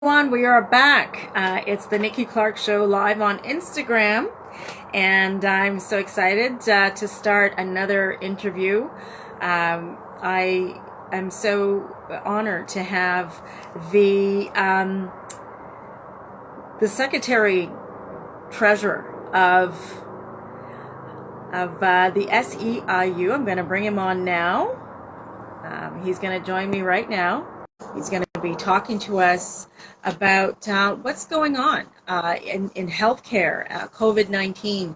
Everyone, we are back. It's the Nikki Clarke Show live on Instagram, and I'm so excited to start another interview. I am so honored to have the Secretary Treasurer of the SEIU. I'm going to bring him on now. He's going to join me right now. He's going to be talking to us about what's going on in healthcare, COVID-19.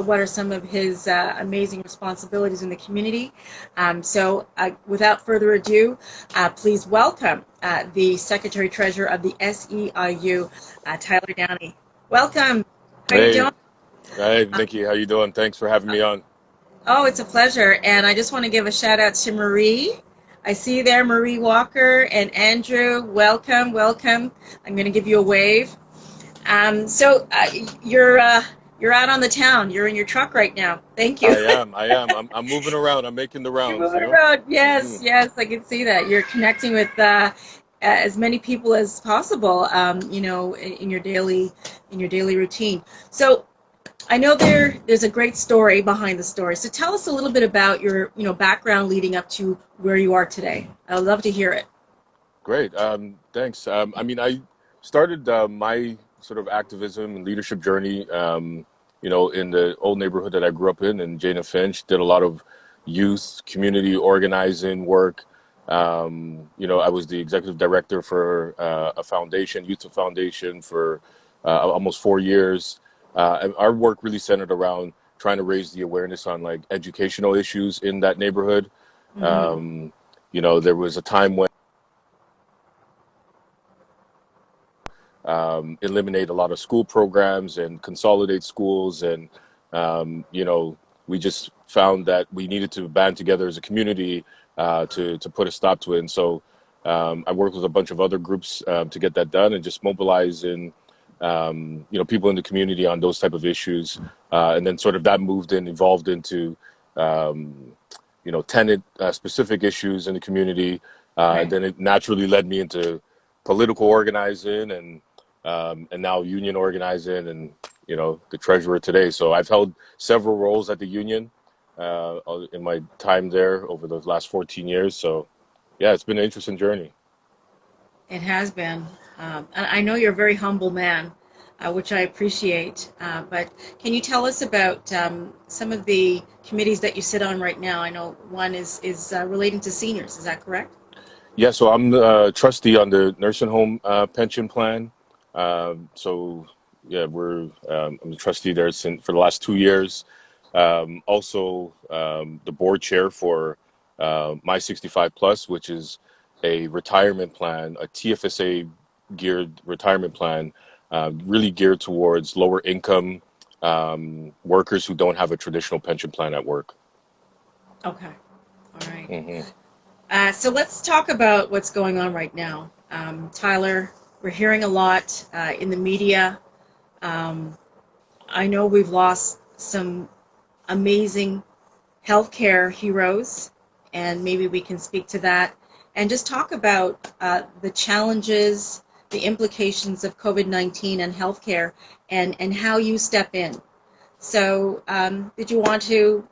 What are some of his amazing responsibilities in the community? So without further ado, please welcome the Secretary Treasurer of the SEIU, Tyler Downey. Welcome. How are you doing? Hey, Nikki, how you doing? Thanks for having me on. Oh, it's a pleasure. And I just want to give a shout out to Marie. I see you there, Marie Walker and Andrew. Welcome, welcome. I'm going to give you a wave. So you're out on the town. You're in your truck right now. Thank you. I'm moving around. I'm making the You're rounds, moving around. Yes, yes, I can see that. You're connecting with as many people as possible. In your daily routine. So I know there's a great story behind the story. So tell us a little bit about your background leading up to where you are today. I'd love to hear it. Great. Thanks. I started my sort of activism and leadership journey, in the old neighborhood that I grew up in Jane and Finch. Did a lot of youth community organizing work. I was the executive director for a foundation, Youth Foundation, for almost 4 years. And our work really centered around trying to raise the awareness on like educational issues in that neighborhood. Mm-hmm. There was a time when eliminate a lot of school programs and consolidate schools, and we just found that we needed to band together as a community to put a stop to it. And so I worked with a bunch of other groups to get that done and just mobilize in people in the community on those type of issues. And then sort of that evolved into, tenant specific issues in the community. Right. And then it naturally led me into political organizing and now union organizing and, the treasurer today. So I've held several roles at the union in my time there over the last 14 years. So yeah, it's been an interesting journey. It has been. I know you're a very humble man, which I appreciate. But can you tell us about some of the committees that you sit on right now? I know one is relating to seniors. Is that correct? Yeah, so I'm the trustee on the nursing home pension plan. I'm the trustee there for the last 2 years. Also, the board chair for My 65 Plus, which is a retirement plan, a TFSA geared retirement plan, really geared towards lower income workers who don't have a traditional pension plan at work. Okay. All right. hmm So let's talk about what's going on right now. Tyler, we're hearing a lot in the media. I know we've lost some amazing healthcare heroes, and maybe we can speak to that and just talk about the challenges, the implications of COVID-19 and healthcare, and how you step in. So, did you want to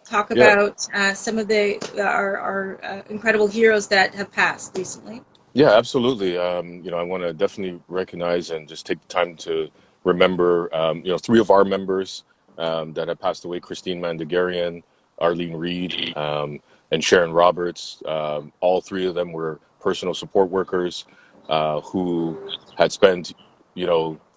talk Yeah, about some of our incredible heroes that have passed recently? yeah, absolutely. I want to definitely recognize and just take the time to remember, three of our members that have passed away: Christine Mandagarian, Arlene Reed, and Sharon Roberts. All three of them were personal support workers who had spent,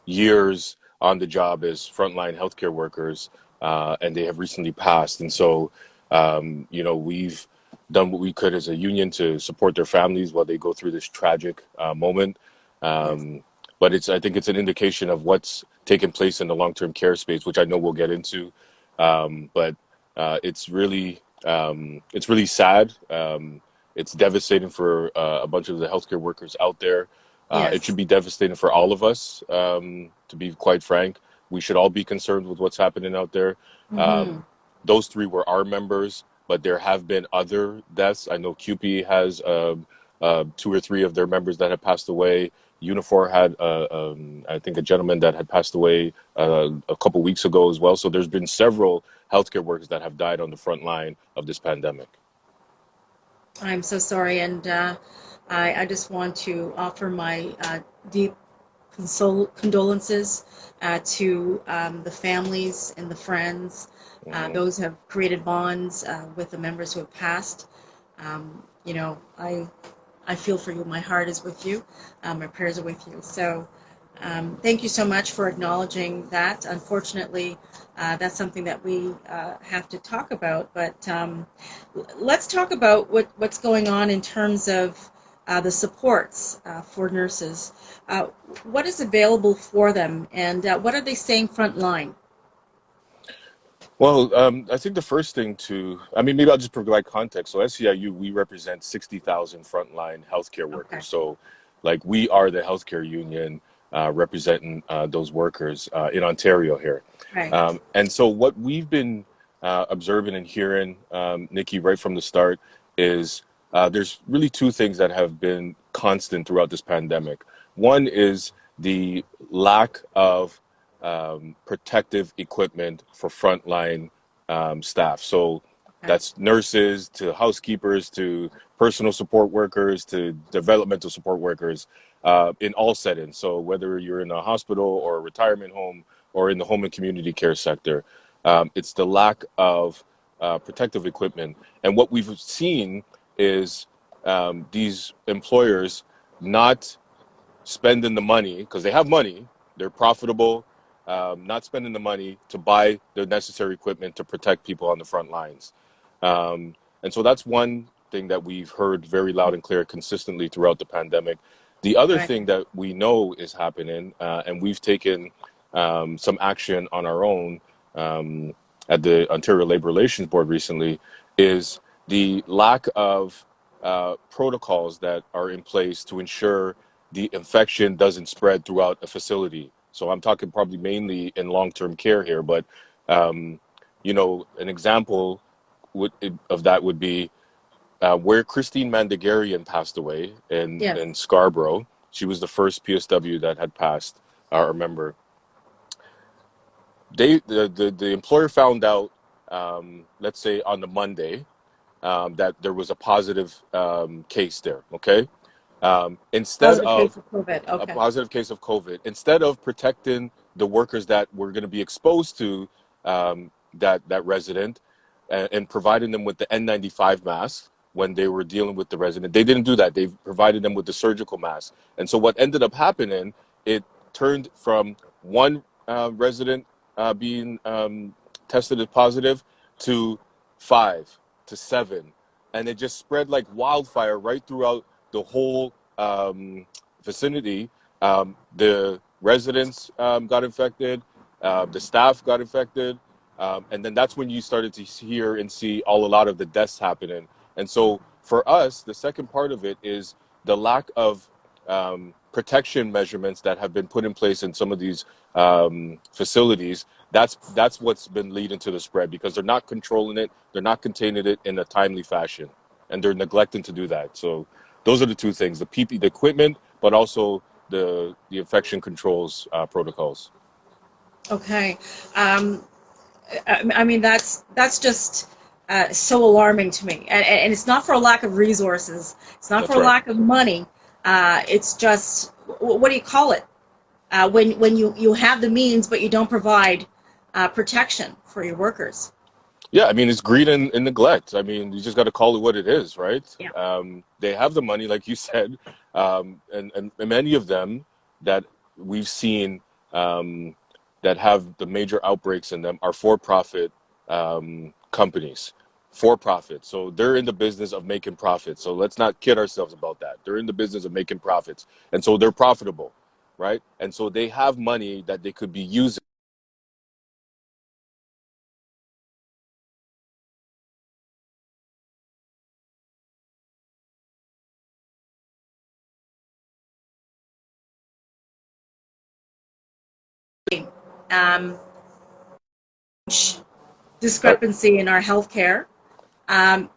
years on the job as frontline healthcare workers, and they have recently passed. And so, we've done what we could as a union to support their families while they go through this tragic moment. Yes. But I think it's an indication of what's taking place in the long-term care space, which I know we'll get into. But it's really sad. It's devastating for a bunch of the healthcare workers out there. It Yes. should be devastating for all of us, to be quite frank. We should all be concerned with what's happening out there. Mm-hmm. Um, those three were our members, but there have been other deaths. I know CUPE has two or three of their members that have passed away. Unifor had, I think, a gentleman that had passed away a couple weeks ago as well. So there's been several healthcare workers that have died on the front line of this pandemic. I'm so sorry, and I just want to offer my deep condolences to the families and the friends, Hmm. those who have created bonds with the members who have passed. You know, I feel for you. My heart is with you. My prayers are with you. So thank you so much for acknowledging that. Unfortunately, that's something that we have to talk about. But let's talk about what's going on in terms of the supports for nurses. What is available for them, and what are they saying front line? Well, I think the first thing maybe I'll just provide context. So SEIU, we represent 60,000 frontline healthcare Okay, workers. So, like, we are the healthcare union representing those workers in Ontario here. right, And so, what we've been observing and hearing, Nikki, right from the start, is there's really two things that have been constant throughout this pandemic. One is the lack of protective equipment for frontline staff. So okay, that's nurses to housekeepers to personal support workers to developmental support workers in all settings. So whether you're in a hospital or a retirement home or in the home and community care sector, it's the lack of protective equipment. And what we've seen is these employers not spending the money because they have money, they're profitable, not spending the money to buy the necessary equipment to protect people on the front lines. And so that's one thing that we've heard very loud and clear consistently throughout the pandemic. The other right, thing that we know is happening, and we've taken some action on our own at the Ontario Labour Relations Board recently, is the lack of protocols that are in place to ensure the infection doesn't spread throughout a facility. So I'm talking probably mainly in long-term care here, but um, an example of that would be where Christine Mandagarian passed away yes, in Scarborough. She was the first PSW that had passed. I remember the employer found out, let's say on the Monday, that there was a positive case there. Okay, instead positive of case of COVID. a Okay, positive case of COVID, instead of protecting the workers that were going to be exposed to that resident and providing them with the N95 mask when they were dealing with the resident, they didn't do that. They provided them with the surgical mask. And so what ended up happening, it turned from one resident being tested as positive to 5 to 7. And it just spread like wildfire right throughout the whole vicinity. The residents got infected, the staff got infected, and then that's when you started to hear and see a lot of the deaths happening. And so for us, the second part of it is the lack of protection measurements that have been put in place in some of these facilities. That's what's been leading to the spread, because they're not controlling it, they're not containing it in a timely fashion, and they're neglecting to do that. So those are the two things: the PP, the equipment, but also the infection controls protocols. okay. Um, I mean, that's just so alarming to me, and it's not for a lack of resources. It's not for That's a right. lack of money. It's just, what do you call it? When you have the means, but you don't provide protection for your workers. Yeah, I mean, it's greed and neglect. I mean, you just got to call it what it is, right? Yeah. They have the money, like you said, and many of them that we've seen that have the major outbreaks in them are for-profit companies, for-profit. So they're in the business of making profits. So let's not kid ourselves about that. They're in the business of making profits, and so they're profitable, right? And so they have money that they could be using. Um, Uh, discrepancy in our healthcare. Um,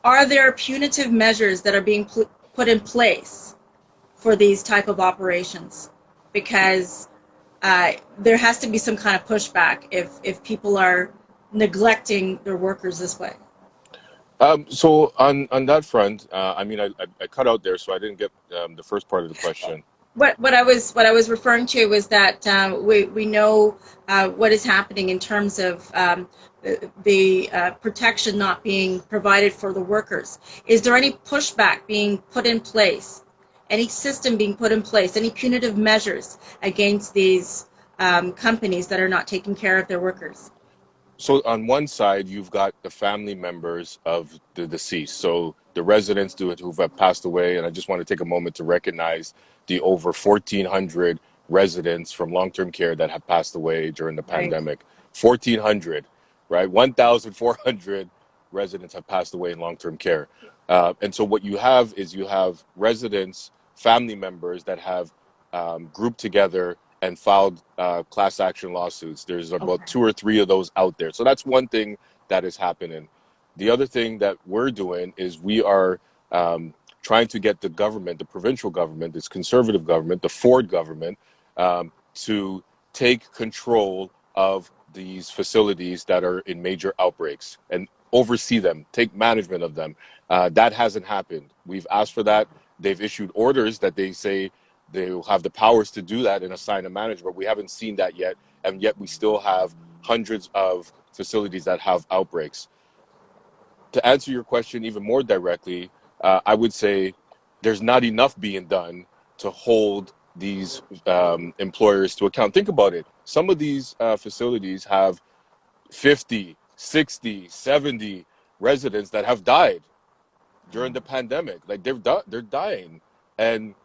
are there punitive measures that are being put in place for these type of operations, because there has to be some kind of pushback if people are neglecting their workers this way. So on that front, I mean, I cut out there, so I didn't get the first part of the question. What I was referring to was that we know what is happening in terms of the protection not being provided for the workers. Is there any pushback being put in place, any system being put in place, any punitive measures against these companies that are not taking care of their workers? So on one side, you've got the family members of the deceased. So the residents who have passed away, and I just want to take a moment to recognize the over 1,400 residents from long-term care that have passed away during the pandemic. 1,400, right? 1,400 residents have passed away in long-term care. And so what you have is you have residents, family members that have grouped together and filed class action lawsuits. There's about 2 or 3 of those out there. So that's one thing that is happening. The other thing that we're doing is we are trying to get the government, the provincial government, this conservative government, the Ford government, to take control of these facilities that are in major outbreaks and oversee them, take management of them. That hasn't happened. We've asked for that. They've issued orders that they say they will have the powers to do that and assign a manager, but we haven't seen that yet, and yet we still have hundreds of facilities that have outbreaks. To answer your question even more directly, I would say there's not enough being done to hold these employers to account. Think about it. Some of these facilities have 50, 60, 70 residents that have died during the pandemic. Like they're dying. And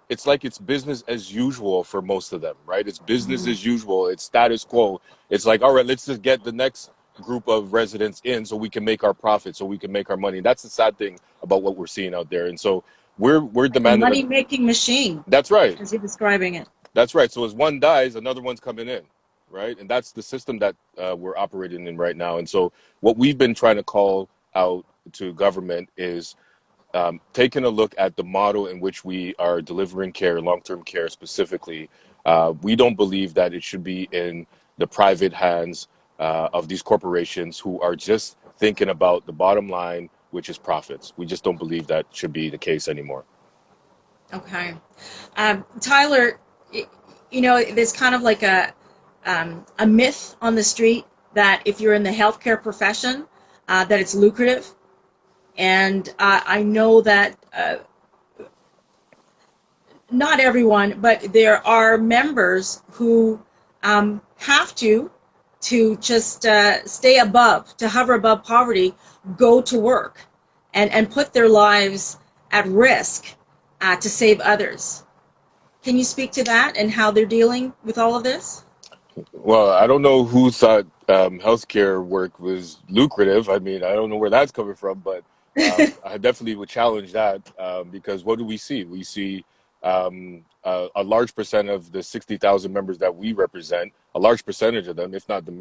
it's like it's business as usual for most of them, right? It's business as usual. It's status quo. It's like, all right, let's just get the next group of residents in so we can make our profit, so we can make our money. And that's the sad thing about what we're seeing out there. And so we're demanding a money-making machine. That's right. As you're describing it. That's right. So as one dies, another one's coming in, right? And that's the system that we're operating in right now. And so what we've been trying to call out to government is taking a look at the model in which we are delivering care, long-term care specifically. We don't believe that it should be in the private hands of these corporations who are just thinking about the bottom line, which is profits. We just don't believe that should be the case anymore. Okay. Tyler, you know, there's kind of like a myth on the street that if you're in the healthcare profession, that it's lucrative. And I know that not everyone, but there are members who have to just stay above, to hover above poverty, go to work and put their lives at risk to save others. Can you speak to that and how they're dealing with all of this? Well, I don't know who thought healthcare work was lucrative. I mean, I don't know where that's coming from, but I definitely would challenge that because what do we see? We see a large percent of the 60,000 members that we represent, a large percentage of them, if not the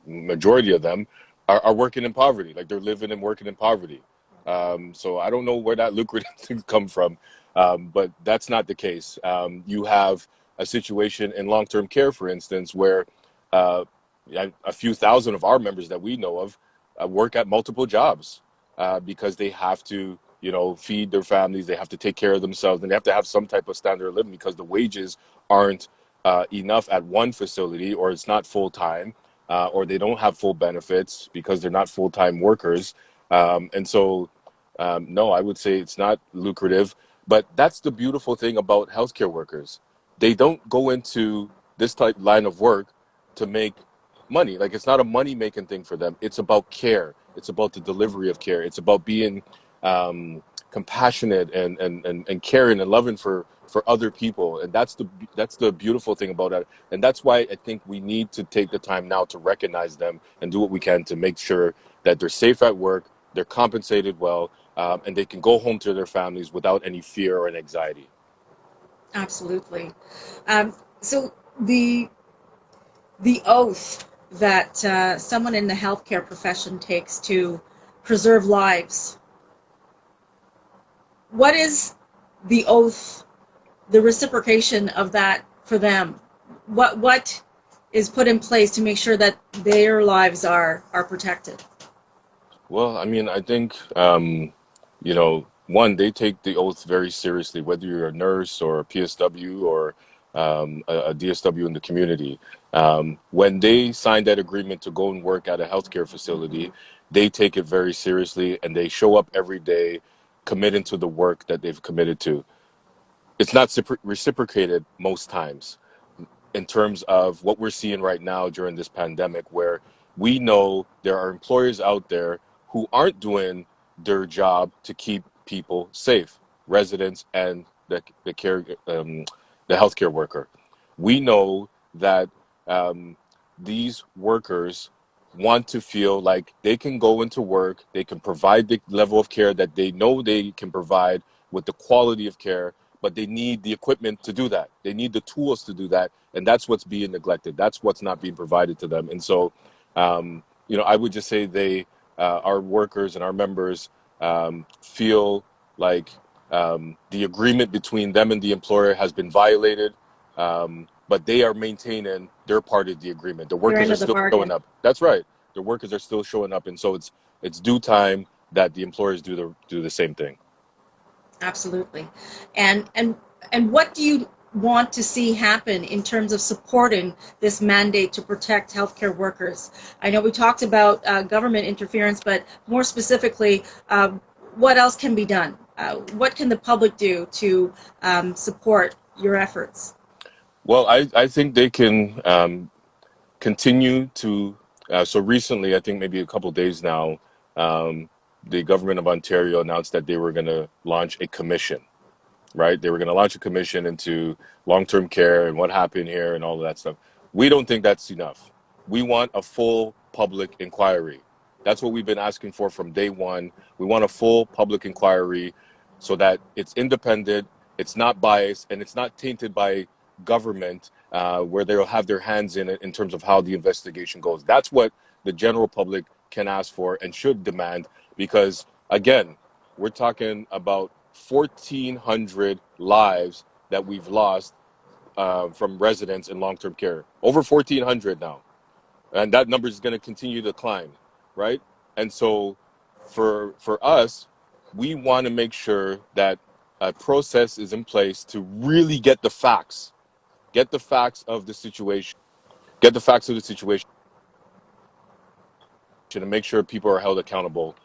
majority of them, are working in poverty. Like they're living and working in poverty. So I don't know where that lucrative thing come from, but that's not the case. You have a situation in long-term care, for instance, where a few thousand of our members that we know of work at multiple jobs because they have to, you know, feed their families, they have to take care of themselves, and they have to have some type of standard of living because the wages aren't enough at one facility, or it's not full-time, or they don't have full benefits because they're not full-time workers. And so, no, I would say it's not lucrative. But that's the beautiful thing about healthcare workers. They don't go into this type line of work to make money. Like, it's not a money-making thing for them. It's about care. It's about the delivery of care. It's about being compassionate and caring and loving for other people. And that's the beautiful thing about it. And that's why I think we need to take the time now to recognize them and do what we can to make sure that they're safe at work, they're compensated well, and they can go home to their families without any fear or anxiety. Absolutely. So the oath that someone in the healthcare profession takes to preserve lives, what is the oath the reciprocation of that for them? What is put in place to make sure that their lives are protected? Well, I mean, I think, one, they take the oath very seriously, whether you're a nurse or a PSW or a DSW in the community. When they sign that agreement to go and work at a healthcare facility, they take it very seriously and they show up every day committed to the work that they've committed to. It's not reciprocated most times in terms of what we're seeing right now during this pandemic, where we know there are employers out there who aren't doing their job to keep people safe, residents and the care, the healthcare worker. We know that these workers want to feel like they can go into work, they can provide the level of care that they know they can provide with the quality of care, but they need the equipment to do that. They need the tools to do that, and that's what's being neglected. That's what's not being provided to them. And so, I would just say our workers and our members feel like the agreement between them and the employer has been violated, but they are maintaining their part of the agreement. The Their workers end are of the still showing bargain. up. That's right. The workers are still showing up, and so it's due time that the employers do the same thing. Absolutely. And what do you want to see happen in terms of supporting this mandate to protect healthcare workers? I know we talked about government interference, but more specifically, what else can be done? What can the public do to support your efforts? Well, I think they can continue to. So recently, I think maybe a couple of days now, the government of Ontario announced that they were going to launch a commission, right? They were going to launch a commission into long-term care and what happened here and all of that stuff. We don't think that's enough. We want a full public inquiry. That's what we've been asking for from day one. We want a full public inquiry so that it's independent, it's not biased, and it's not tainted by government, where they'll have their hands in it in terms of how the investigation goes. That's what the general public can ask for and should demand, because, again, we're talking about 1,400 lives that we've lost from residents in long-term care. Over 1,400 now. And that number is going to continue to climb, right? And so for us, we want to make sure that a process is in place to really get the facts of the situation, and make sure people are held accountable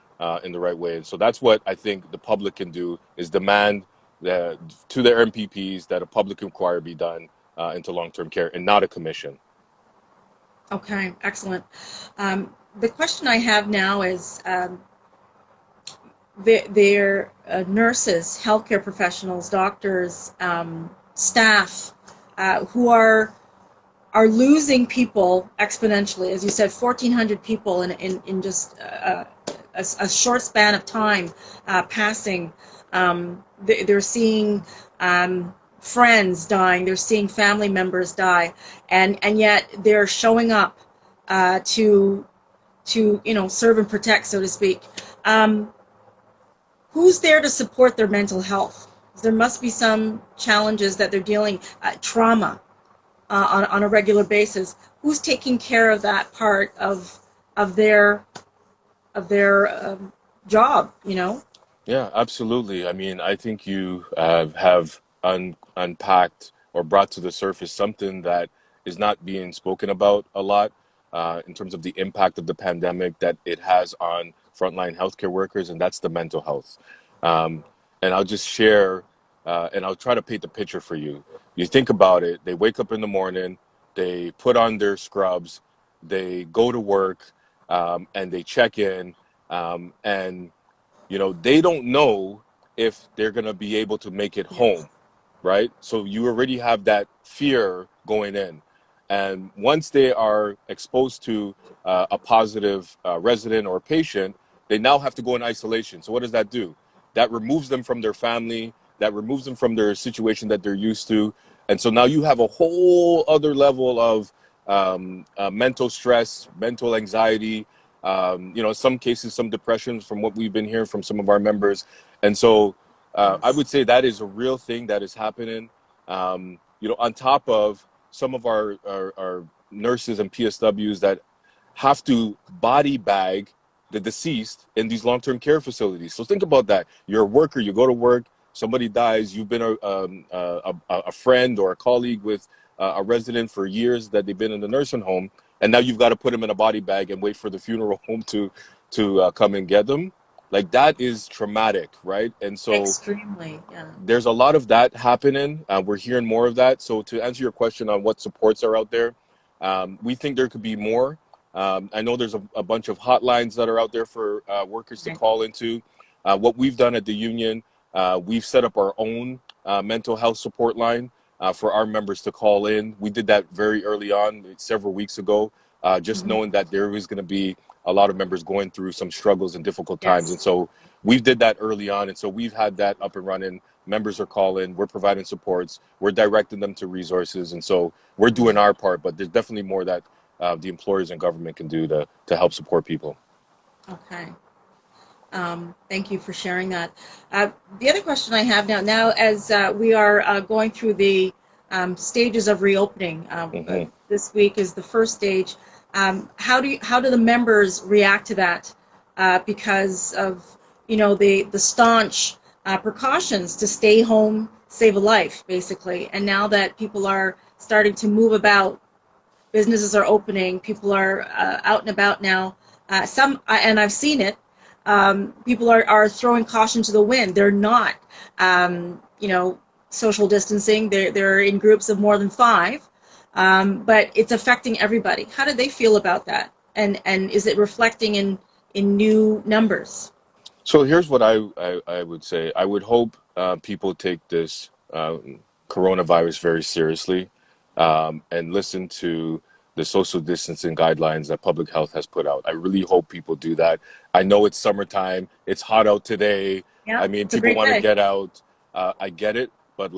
in the right way. And so that's what I think the public can do, is demand that to their MPPs that a public inquiry be done into long-term care and not a commission. Okay, excellent. The question I have now is their nurses, healthcare professionals, doctors, staff who are losing people exponentially. As you said, 1,400 people in just a short span of time passing. They're seeing friends dying. They're seeing family members die, and yet they're showing up to serve and protect, so to speak. Who's there to support their mental health? There must be some challenges that they're dealing, trauma on a regular basis. Who's taking care of that part of their job? Yeah, absolutely. I mean, I think you have unpacked or brought to the surface something that is not being spoken about a lot in terms of the impact of the pandemic that it has on frontline healthcare workers, and that's the mental health. And I'll just share, and I'll try to paint the picture for you. You think about it, they wake up in the morning, they put on their scrubs, they go to work, and they check in, and they don't know if they're going to be able to make it home, right? So you already have that fear going in. And once they are exposed to a positive resident or patient, they now have to go in isolation. So what does that do? That removes them from their family, that removes them from their situation that they're used to. And so now you have a whole other level of mental stress, mental anxiety, in some cases, some depression from what we've been hearing from some of our members. And so I would say that is a real thing that is happening. on top of some of our nurses and PSWs that have to body bag the deceased in these long-term care facilities. So think about that. You're a worker, you go to work, somebody dies, you've been a friend or a colleague with a resident for years that they've been in the nursing home, and now you've got to put them in a body bag and wait for the funeral home to come and get them. Like, that is traumatic, right? And so Extremely, yeah. there's a lot of that happening. We're hearing more of that. So to answer your question on what supports are out there, we think there could be more. I know there's a bunch of hotlines that are out there for workers to call into. What we've done at the union, we've set up our own mental health support line for our members to call in. We did that very early on, several weeks ago, just knowing that there was going to be a lot of members going through some struggles and difficult times. And so we did that early on. And so we've had that up and running. Members are calling, we're providing supports, we're directing them to resources. And so we're doing our part, but there's definitely more that the employers and government can do to help support people. Okay. Thank you for sharing that. The other question I have now as we are going through the stages of reopening, this week is the first stage. How do the members react to that? Because of the staunch precautions to stay home, save a life, basically. And now that people are starting to move about, businesses are opening, people are out and about now. And I've seen it. People are throwing caution to the wind. They're not, social distancing. They're in groups of more than 5, but it's affecting everybody. How do they feel about that? And is it reflecting in new numbers? So here's what I would say. I would hope people take this coronavirus very seriously and listen to the social distancing guidelines that public health has put out. I really hope people do that. I know it's summertime. It's hot out today. Yeah, I mean, people want to get out. I get it, but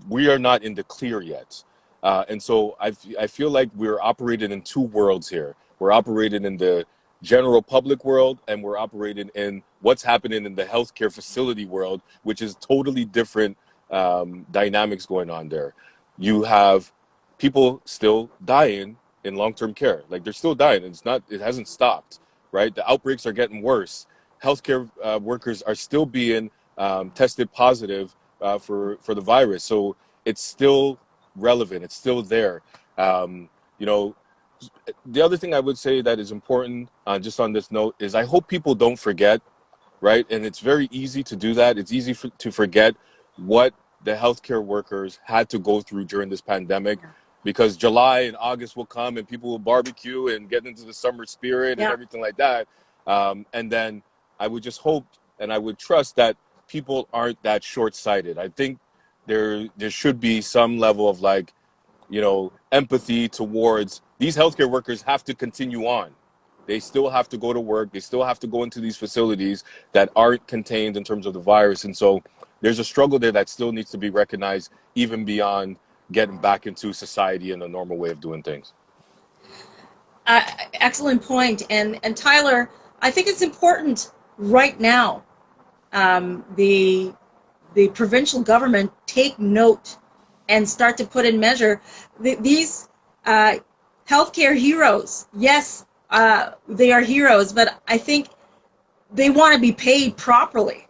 we are not in the clear yet. And so I feel like we're operating in 2 worlds here. We're operating in the general public world, and we're operating in what's happening in the healthcare facility world, which is totally different dynamics going on there. You have people still dying in long-term care. They're still dying. It hasn't stopped, right? The outbreaks are getting worse. Healthcare workers are still being tested positive for the virus. So it's still relevant. It's still there. The other thing I would say that is important, just on this note, is I hope people don't forget, right? And it's very easy to do that. It's easy to forget what the healthcare workers had to go through during this pandemic, because July and August will come and people will barbecue and get into the summer spirit and everything like that. And then I would just hope and I would trust that people aren't that short-sighted. I think there should be some level of empathy towards these healthcare workers. Have to continue on. They still have to go to work. They still have to go into these facilities that aren't contained in terms of the virus. And so there's a struggle there that still needs to be recognized, even beyond getting back into society and a normal way of doing things. Excellent point. And Tyler, I think it's important right now, the provincial government take note and start to put in measure these healthcare heroes. Yes, they are heroes, but I think they want to be paid properly.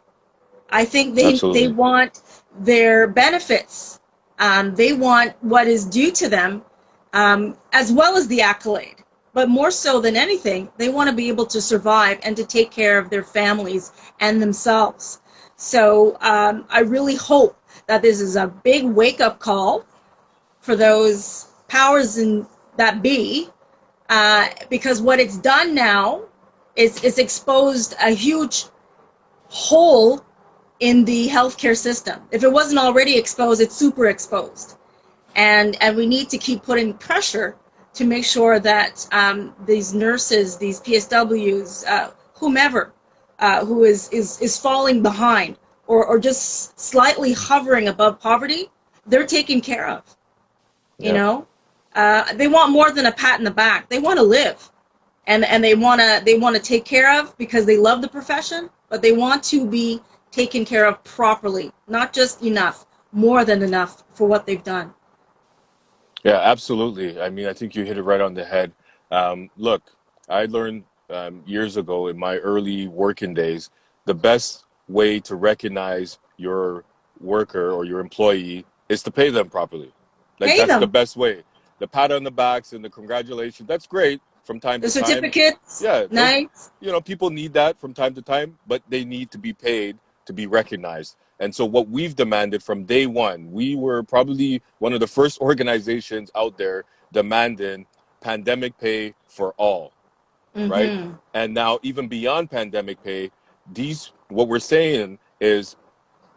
I think they want their benefits. They want what is due to them, as well as the accolade. But more so than anything, they want to be able to survive and to take care of their families and themselves. So I really hope that this is a big wake-up call for those powers that be, because what it's done now is exposed a huge hole in the healthcare system. If it wasn't already exposed, it's super exposed. And we need to keep putting pressure to make sure that these nurses, these PSWs, whomever, who is falling behind or just slightly hovering above poverty, they're taken care of. You know, they want more than a pat in the back. They want to live, and they want to take care of because they love the profession, but they want to be taken care of properly, not just enough, more than enough for what they've done. Yeah, absolutely. I mean, I think you hit it right on the head. Look, I learned years ago in my early working days, the best way to recognize your worker or your employee is to pay them properly. Like, Pay that's the them. best way. The pat on the backs and the congratulations, that's great from time The to time. certificates, Yeah, those, nice. people need that from time to time, but they need to be paid to be recognized. And so what we've demanded from day one, we were probably one of the first organizations out there demanding pandemic pay for all, right? Mm-hmm. And now even beyond pandemic pay, what we're saying is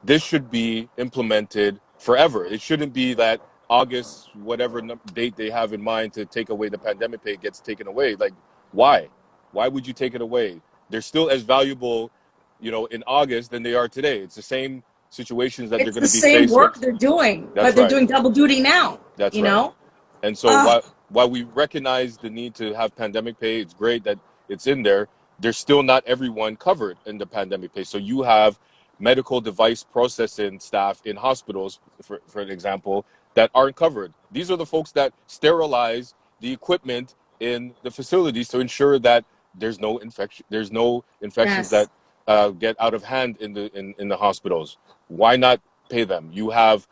this should be implemented forever. It shouldn't be that August, whatever date they have in mind to take away the pandemic pay gets taken away. Like, why? Why would you take it away? They're still as valuable, in August than they are today. It's the same situations that they're It's going the to be same faced with. work they're doing, That's but they're right. doing double duty now. That's you right. know? And so Ah, while we recognize the need to have pandemic pay, it's great that it's in there. There's still not everyone covered in the pandemic pay. So you have medical device processing staff in hospitals, for an example, that aren't covered. These are the folks that sterilize the equipment in the facilities to ensure that there's no infection. There's no infections yes. that get out of hand in the hospitals. Why not pay them? You have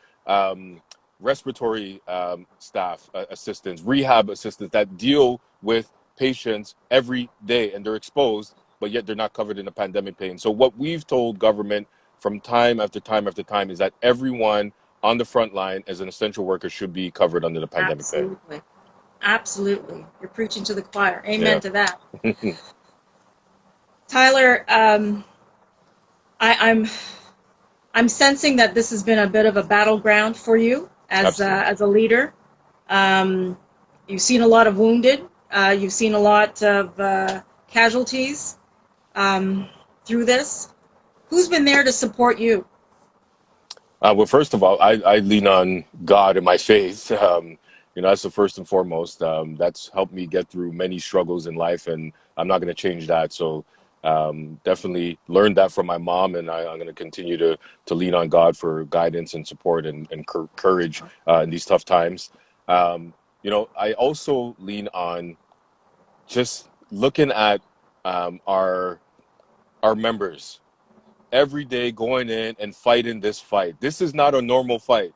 respiratory staff assistants, rehab assistants that deal with patients every day, and they're exposed, but yet they're not covered in the pandemic pay. And so what we've told government from time after time after time is that everyone on the front line as an essential worker should be covered under the pandemic pay. Absolutely. Absolutely. You're preaching to the choir. Amen Yeah. to that. Tyler, I'm sensing that this has been a bit of a battleground for you as a leader. You've seen a lot of wounded. You've seen a lot of casualties through this. Who's been there to support you? Well, first of all, I lean on God and my faith. That's the first and foremost. That's helped me get through many struggles in life, and I'm not going to change that. So definitely learned that from my mom, and I'm going to continue to lean on God for guidance and support and courage in these tough times. I also lean on just looking at our members every day, going in and fighting this fight. This is not a normal fight.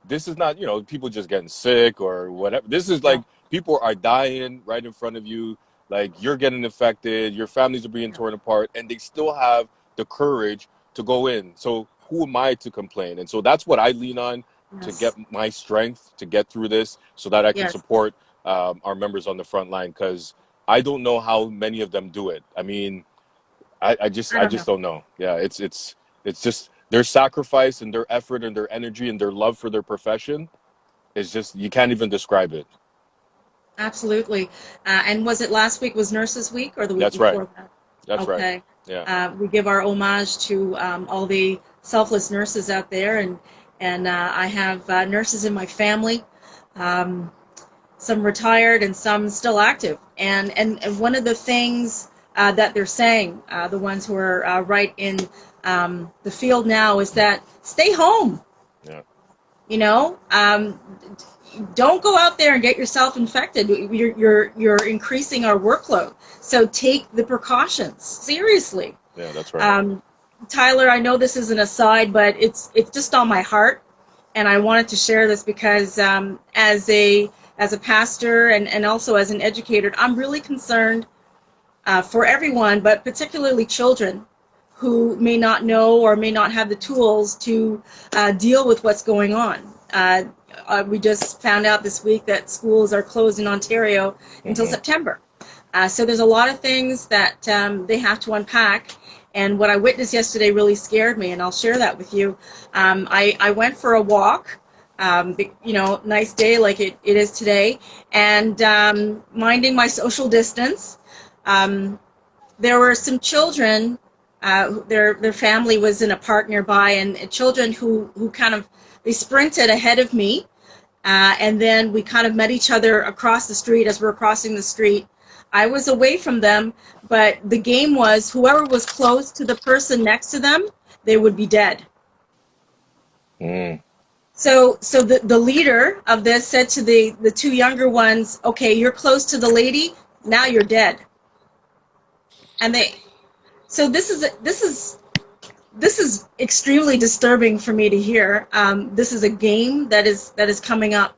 This is not, people just getting sick or whatever. This is like people are dying right in front of you. Like, you're getting infected, your families are being torn apart, and they still have the courage to go in. So who am I to complain? And so that's what I lean on to get my strength to get through this, so that I can support our members on the front line, because I don't know how many of them do it. I mean, I just don't know. Yeah, it's just their sacrifice and their effort and their energy and their love for their profession is just, you can't even describe it. Absolutely. And was it last week was Nurses Week or the week That's before right. that? That's Okay. right. Yeah. We give our homage to all the selfless nurses out there, and I have nurses in my family, some retired and some still active. And one of the things that they're saying, the ones who are right in the field now, is that stay home. Yeah. Don't go out there and get yourself infected. You're increasing our workload. So take the precautions seriously. Yeah, that's right. Tyler, I know this is an aside, but it's just on my heart, and I wanted to share this because as a pastor and also as an educator, I'm really concerned for everyone, but particularly children who may not know or may not have the tools to deal with what's going on. We just found out this week that schools are closed in Ontario until September. So there's a lot of things that they have to unpack. And what I witnessed yesterday really scared me, and I'll share that with you. I went for a walk, nice day like it is today, and minding my social distance. There were some children, their family was in a park nearby, and children who kind of, they sprinted ahead of me, and then we kind of met each other across the street as we were crossing the street. I was away from them, but the game was whoever was close to the person next to them, they would be dead. So the leader of this said to the two younger ones, okay, you're close to the lady, now you're dead. And so this is extremely disturbing for me to hear. This is a game that is coming up.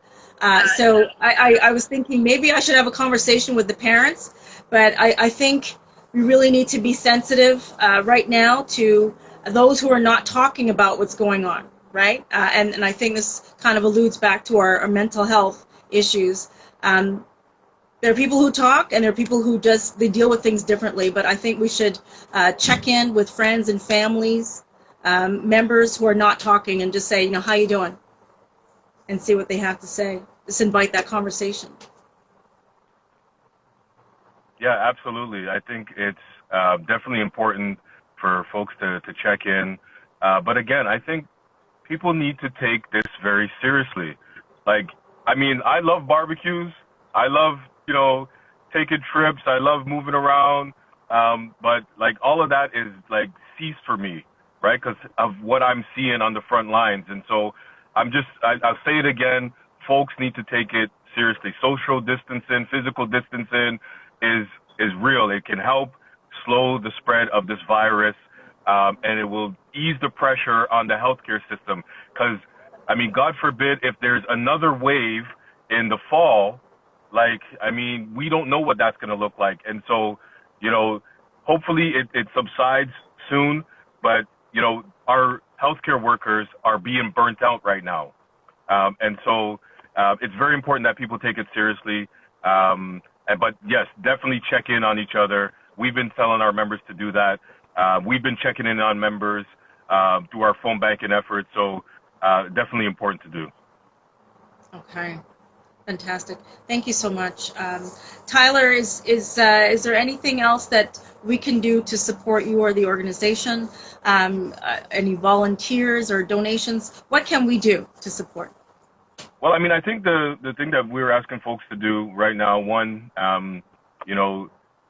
So I was thinking maybe I should have a conversation with the parents, but I think we really need to be sensitive right now to those who are not talking about what's going on, right? And I think this kind of alludes back to our mental health issues. There are people who talk, and there are people who just they deal with things differently. But I think we should check in with friends and families, members who are not talking, and just say, how you doing, and see what they have to say. Just invite that conversation. Yeah, absolutely. I think it's definitely important for folks to check in. But again, I think people need to take this very seriously. I love barbecues. I love, taking trips. I love moving around. But all of that is ceased for me, right? Because of what I'm seeing on the front lines. And so I'll say it again. Folks need to take it seriously. Social distancing, physical distancing is real. It can help slow the spread of this virus, and it will ease the pressure on the healthcare system. Because, God forbid, if there's another wave in the fall, we don't know what that's going to look like. And so, hopefully it subsides soon. But, our healthcare workers are being burnt out right now. And so it's very important that people take it seriously. But yes, definitely check in on each other. We've been telling our members to do that. We've been checking in on members through our phone banking efforts. So definitely important to do. Okay, fantastic. Thank you so much, Tyler. Is there anything else that we can do to support you or the organization? Any volunteers or donations? What can we do to support? Well, I think the thing that we're asking folks to do right now, one,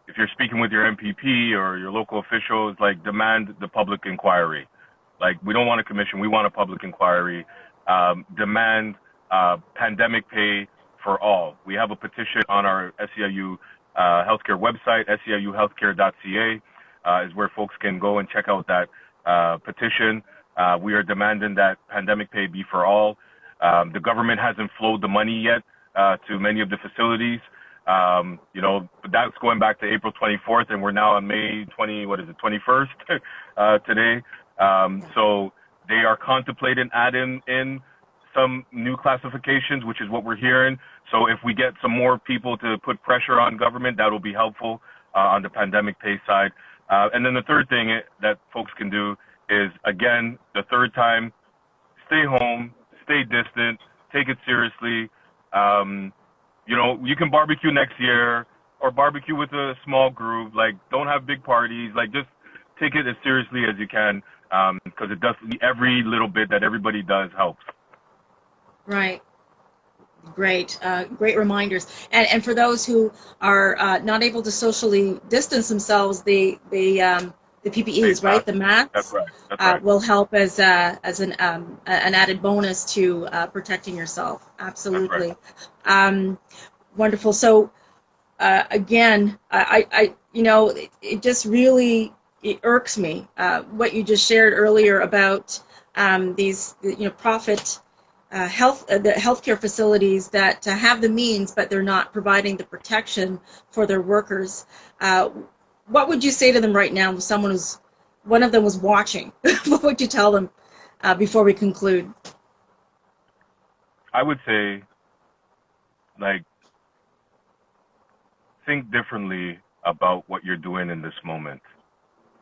if you're speaking with your MPP or your local officials, demand the public inquiry. We don't want a commission, we want a public inquiry. Demand pandemic pay for all. We have a petition on our SEIU healthcare website, seiuhealthcare.ca is where folks can go and check out that petition. We are demanding that pandemic pay be for all. The government hasn't flowed the money yet to many of the facilities. That's going back to April 24th, and we're now on May 21st today. So they are contemplating adding in some new classifications, which is what we're hearing. So if we get some more people to put pressure on government, that will be helpful on the pandemic pay side. And then the third thing that folks can do is, again, the third time, stay home, stay distant, take it seriously. You can barbecue next year or barbecue with a small group. Don't have big parties. Just take it as seriously as you can, because it does, every little bit that everybody does helps. Right. Great. Great reminders. And for those who are not able to socially distance themselves, the PPEs, right? The masks. That's right. Will help as an added bonus to protecting yourself. Absolutely. Right. Wonderful. So again, it just really irks me what you just shared earlier about these profit the healthcare facilities that have the means, but they're not providing the protection for their workers. What would you say to them right now if one of them was watching? What would you tell them before we conclude? I would say, think differently about what you're doing in this moment.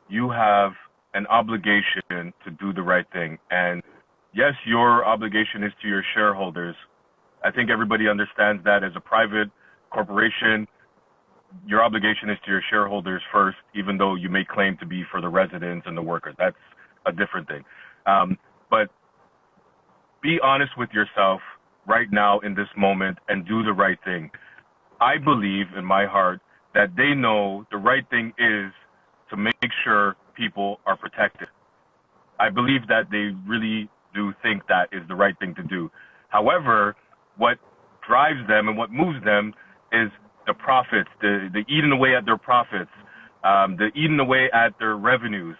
You have an obligation to do the right thing. And yes, your obligation is to your shareholders. I think everybody understands that. As a private corporation, your obligation is to your shareholders first, even though you may claim to be for the residents and the workers. That's a different thing. But be honest with yourself right now in this moment and do the right thing. I believe in my heart that they know the right thing is to make sure people are protected. I believe that they really do think that is the right thing to do. However, what drives them and what moves them is the profits, the eating away at their profits, the eating away at their revenues.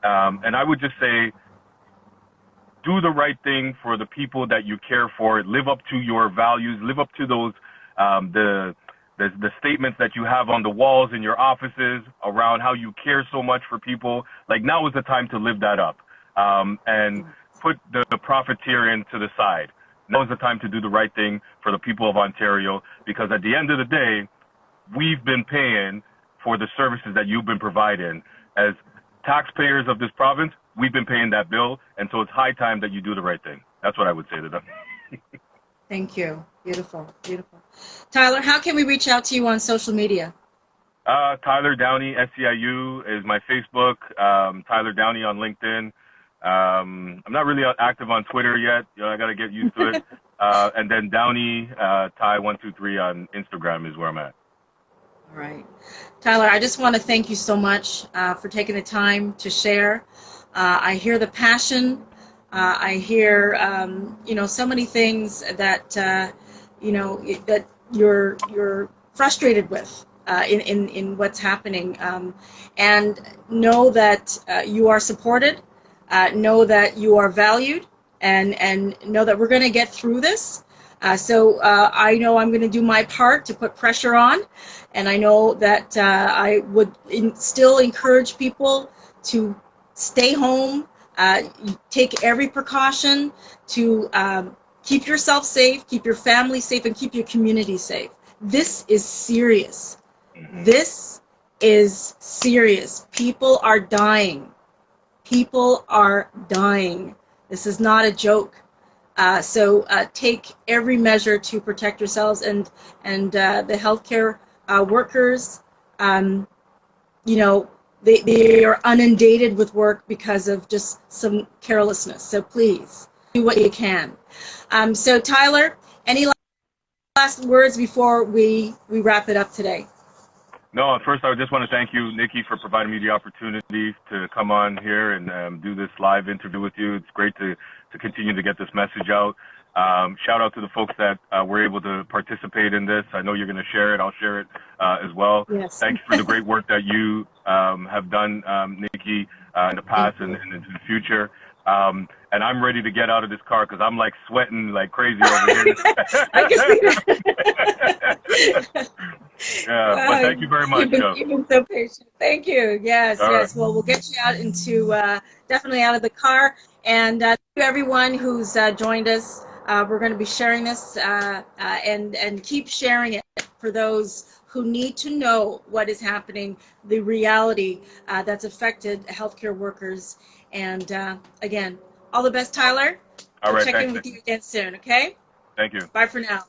And I would just say, do the right thing for the people that you care for. Live up to your values. Live up to those the statements that you have on the walls in your offices around how you care so much for people. Like, now is the time to live that up, and put the profiteering to the side. Now is the time to do the right thing for the people of Ontario, because at the end of the day, we've been paying for the services that you've been providing. As taxpayers of this province, we've been paying that bill, and so it's high time that you do the right thing. That's what I would say to them. Thank you. Beautiful, beautiful. Tyler, how can we reach out to you on social media? Tyler Downey, SEIU is my Facebook. Tyler Downey on LinkedIn. I'm not really active on Twitter yet. I got to get used to it. And then Downey, Ty123 on Instagram is where I'm at. All right. Tyler, I just want to thank you so much for taking the time to share. I hear the passion. I hear, so many things that, that you're frustrated with in what's happening. And know that you are supported. Know that you are valued, and know that we're going to get through this. So I know I'm going to do my part to put pressure on, and I know that I would still encourage people to stay home, take every precaution to keep yourself safe, keep your family safe, and keep your community safe. This is serious. This is serious. People are dying. People are dying. This is not a joke. So take every measure to protect yourselves and the healthcare workers. They are inundated with work because of just some carelessness. So please do what you can. So Tyler, any last words before we wrap it up today? No, first I just want to thank you, Nikki, for providing me the opportunity to come on here and do this live interview with you. It's great to continue to get this message out. Shout out to the folks that were able to participate in this. I know you're going to share it. I'll share it as well. Yes. Thank you for the great work that you have done, Nikki, in the past and into the future. And I'm ready to get out of this car because I'm like sweating like crazy over here. I can see that. Yeah, but thank you very much. You've been so patient. Thank you. Yes, All yes. right. Well, we'll get you out into definitely out of the car. And thank you everyone who's joined us. We're going to be sharing this and keep sharing it for those who need to know what is happening, the reality that's affected healthcare workers. And again, all the best, Tyler. All right. We'll check in Thanks. with you again soon, okay? Thank you. Bye for now.